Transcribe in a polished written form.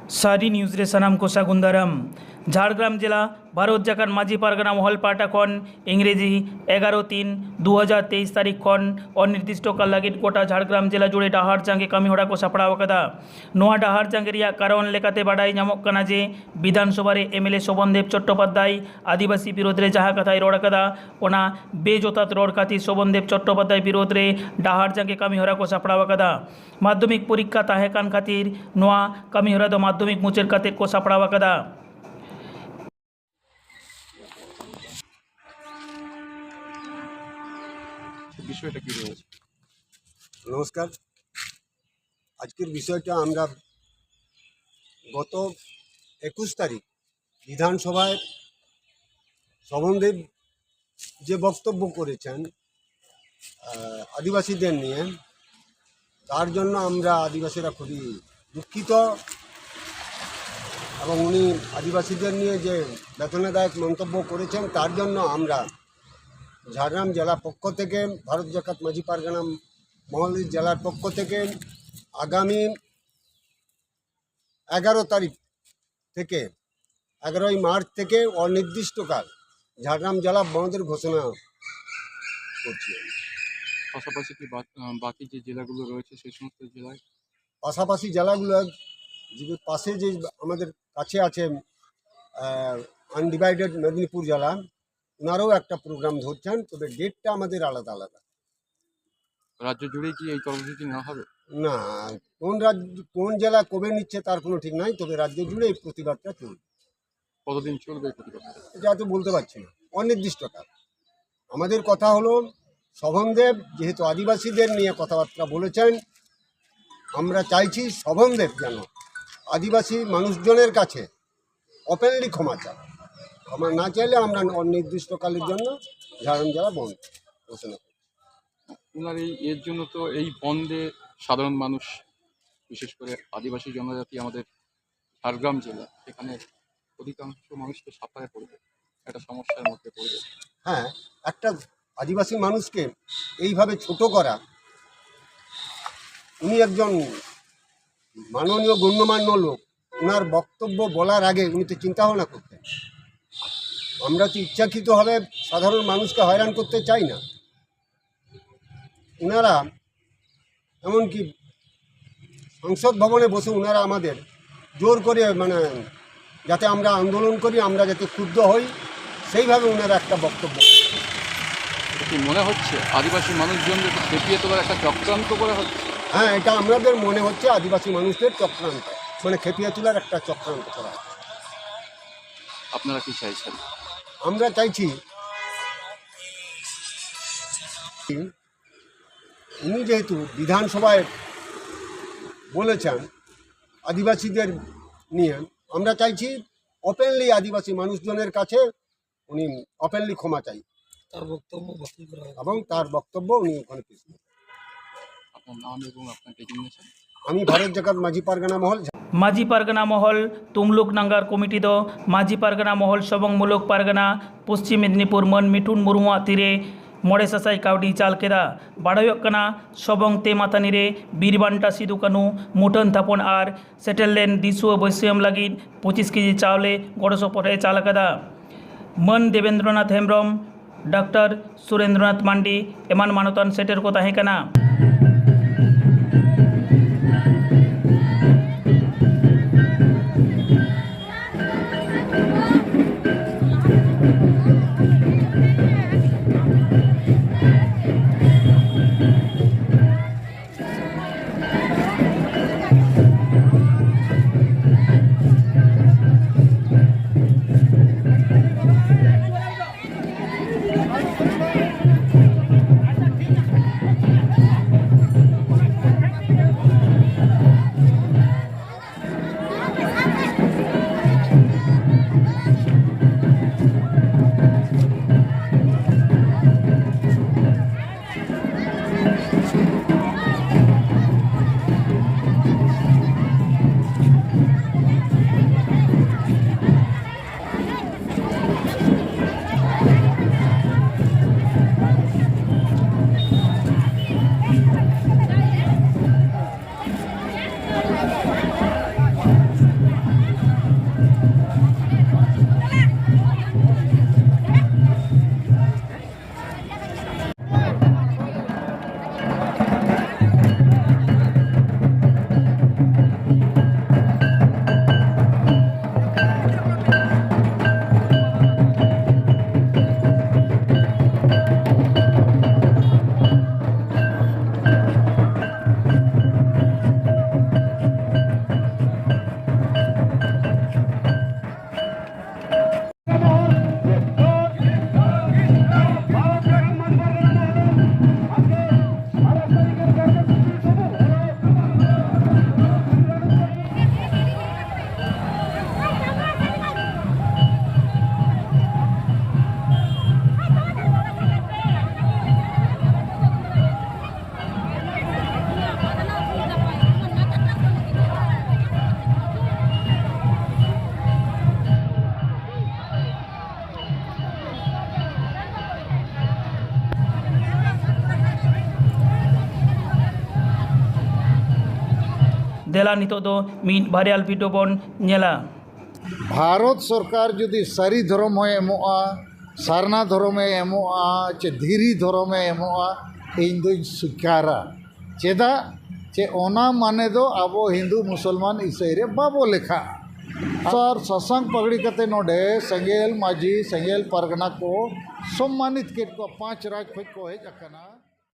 সারি নিউজ রে সানাম কোষা গুন্দারাম ঝাড়গ্রাম জেলা ভারত জাকার মাঝি পারগানা মহল পাটাখন ইংরেজি 11/3/2023 तारीख खन अनिर्दिष्ट काल लगित गोटा झाड़ग्राम जिला जुड़े डाहार जांगे कमी हड़ा को सापड़ा कदा नोआ डाहार जांगे रिया कारण लेकाते बाडाई नामक कना जे विधानसभा रे एमएलए शोभनदेव चट्टोपाध्याय आदिवासी विरोध रे जहाँ कथाय रोड़ कदा ओना बेजोतात रोड़ खातिर शोभनदेव चट्टोपाध्याय विरोध रे डाहार जांगे कमी हड़ा को सापड़ा कदा माध्यमिक परीक्षा ताहेकान खातिर नोआ कमी हड़ा दो माध्यमिक मुचेर खातिर को सापड़ा कदा বিষয়টা কি রয়েছে? নমস্কার। আজকের বিষয়টা আমরা গত 21 তারিখ বিধানসভায় শোভনদেব যে বক্তব্য করেছেন আদিবাসীদের নিয়ে, তার জন্য আমরা আদিবাসীরা খুবই দুঃখিত এবং উনি আদিবাসীদের নিয়ে যে বেদনাদায়ক মন্তব্য করেছেন তার জন্য আমরা ঝাড়গ্রাম জেলা পক্ষ থেকে ভারত জাকাত মাঝি পারগানা মহল জেলার পক্ষ থেকে আগামী 11 তারিখ থেকে 11ই মার্চ থেকে অনির্দিষ্টকাল ঝাড়গ্রাম জেলা বন্ধের ঘোষণা করছি। পাশাপাশি কি বাকি যে জেলাগুলো রয়েছে সেই সমস্ত জেলায় পাশাপাশি জেলাগুলো যে পাশে যে আমাদের কাছে আছে আনডিভাইডেড মেদিনীপুর জেলা, ওনারাও একটা প্রোগ্রাম ধরছেন, তবে ডেটটা আমাদের আলাদা আলাদা। রাজ্য জুড়ে কি এই কর্মসূচি নেওয়া হবে? না, কোন জেলা কবে নিচ্ছে তার কোনো ঠিক নাই, তবে রাজ্য জুড়ে এই প্রতিবাদটা চলবে। কতদিন চলবে এই প্রতিবাদ? এটা তো বলতে পারছি না, অনির্দিষ্টকাল। আমাদের কথা হলো শোভনদেব যেহেতু আদিবাসীদের নিয়ে কথাবার্তা বলেছেন, আমরা চাইছি শোভনদেব যেন আদিবাসী মানুষজনের কাছে ওপেনলি ক্ষমা চায়। ক্ষমা না চাইলে আমরা অনির্দিষ্টকালের জন্য ঝাড়গ্রাম জেলা বন্ধ ঘোষণা করি। ওনার এর জন্য তো এই বন্ধে সাধারণ মানুষ, বিশেষ করে আদিবাসী জনজাতি আমাদের ঝাড়গ্রাম জেলা, সেখানে অধিকাংশ মানুষকে সাফারে পড়বে, একটা সমস্যার মধ্যে পড়বে। হ্যাঁ, একটা আদিবাসী মানুষকে এইভাবে ছোট করা, উনি একজন মাননীয় গণ্যমান্য লোক, ওনার বক্তব্য বলার আগে উনি তো চিন্তা ভাবনা করতেন। আমরা তো ইচ্ছাকৃতভাবে সাধারণ মানুষকে হয়রান করতে চাই না। ওনারা এমনকি সংসদ ভবনে বসে ওনারা আমাদের জোর করে যাতে আমরা আন্দোলন করি, আমরা যাতে ক্ষুব্ধ হই, সেইভাবে ওনারা একটা বক্তব্য। কি মনে হচ্ছে আদিবাসী মানুষজনদের খেপিয়ে তোলার একটা চক্রান্ত করা হচ্ছে? হ্যাঁ, এটা আমাদের মনে হচ্ছে আদিবাসী মানুষদের চক্রান্ত, খেপিয়ে তোলার একটা চক্রান্ত করা হচ্ছে। আপনারা কি চাইছেন? আমরা চাইছি উনি যেহেতু বিধানসভায় বলেছেন আদিবাসীদের নিয়ে, আমরা চাইছি ওপেনলি আদিবাসী মানুষজনের কাছে উনি ওপেনলি ক্ষমা চাই এবং তার বক্তব্য উনি ওখানে পেশ করেন। আপনার নাম এবং আপনার ডেজিগনেশন? আমি ভারত জাকাত মাঝি পারগানা মহল তুমলুক নাঙ্গার কমিটি দো মাঝি পারগানা মহল সবংমূলক পারগানা পশ্चिम मेदिनीपुर मन मिठुन मुर्मुआ तीरे 9,000 कावडी चाल केदा बाड़ायोकना सबंग ते मातानी रे बीरबांटा सिदु कानू मुठन थापन और सेटेललेन दिसुओ बैसम लगी 25 केजी चावले गड़ो सपोर्टे चाल कदा मन देवेंद्रनाथ हेम्ब्रम डॉक्टर सुरेंद्रनाथ मांडी एमान मानतान सेटर को ताहेकना। देला नितो दो मीट बारियाल वीडियो बन नेला। भारत सरकार जुदी सारी धर्म एमोआ सारना धर्म एमोआ चे धीरी धर्म एमोआ इन दो स्वीकारा चेदा चे ओना माने दो आबो हिंदू मुसलमान ईसाई रे बाबो लेखा सर ससांग पगड़ी कते नोडे सेंगेल माझी सेंगेल परगना को सम्मानित केट को 5 राज को हेज अकना।